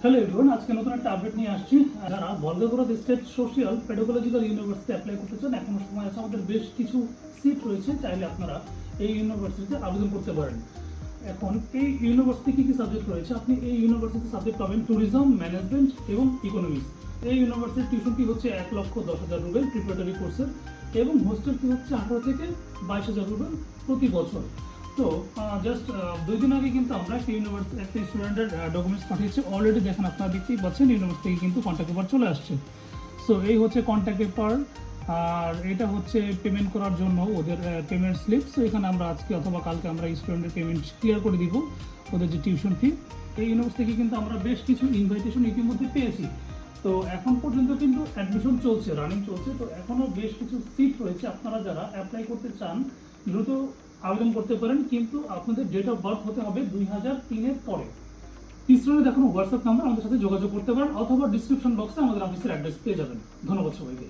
Hello everyone, আজকে নতুন একটা আপডেট নিয়ে আসছি। যারা Volgograd state social pedagogical university apply করতে চান, এখনো সময় আছে, আমাদের বেশ কিছু সিট রয়েছে, চাইলে আপনারা এই ইউনিভার্সিটিতে আবেদন করতে পারেন। এখন এই ইউনিভার্সিটি কি কি সাবজেক্ট রয়েছে? আপনি এই ইউনিভার্সিটি সাবজেক্ট পাবেন ট্যুরিজম, ম্যানেজমেন্ট এবং ইকোনমিক্স। এই ইউনিভার্সিটির টিউশন ফি হচ্ছে 1,10,000 রুবেল প্রিপারেটরি কোর্সের, এবং হোস্টেল ফি হচ্ছে 18 থেকে 22,000 রুবেল প্রতি বছর। তো জাস্ট 2 দিন আগে কিন্তু আমরা একটা স্টুডেন্টের ডকুমেন্টস পাঠিয়েছি। অলরেডি দেখেন, আপনারা দেখতেই পাচ্ছেন ইউনিভার্সিটি থেকে কিন্তু কন্ট্যাক্ট পেপার চলে আসছে। সো এই হচ্ছে কন্ট্যাক্ট পেপার, আর এটা হচ্ছে পেমেন্ট করার জন্য ওদের পেমেন্ট স্লিপ। সো এখানে আমরা আজকে অথবা কালকে আমরা স্টুডেন্টের পেমেন্ট ক্লিয়ার করে দিব, ওদের যে টিউশন ফি। এই ইউনিভার্সিটি থেকে কিন্তু আমরা বেশ কিছু ইনভাইটেশন ইতিমধ্যে পেয়েছি। তো এখন পর্যন্ত কিন্তু অ্যাডমিশন চলছে, রানিং চলছে। তো এখনও বেশ কিছু সিট রয়েছে। আপনারা যারা অ্যাপ্লাই করতে চান দ্রুত আবেদন করতে পারেন, কিন্তু আপনাদের ডেট অফ বার্থ হতে হবে 2003-এর পরে। স্ক্রিনে দেখানো হোয়াটসঅ্যাপ নাম্বার, আমাদের সাথে যোগাযোগ করতে পারেন, অথবা ডিসক্রিপশন বক্সে আমাদের অফিসের অ্যাড্রেস পেয়ে যাবেন। ধন্যবাদ সবাইকে।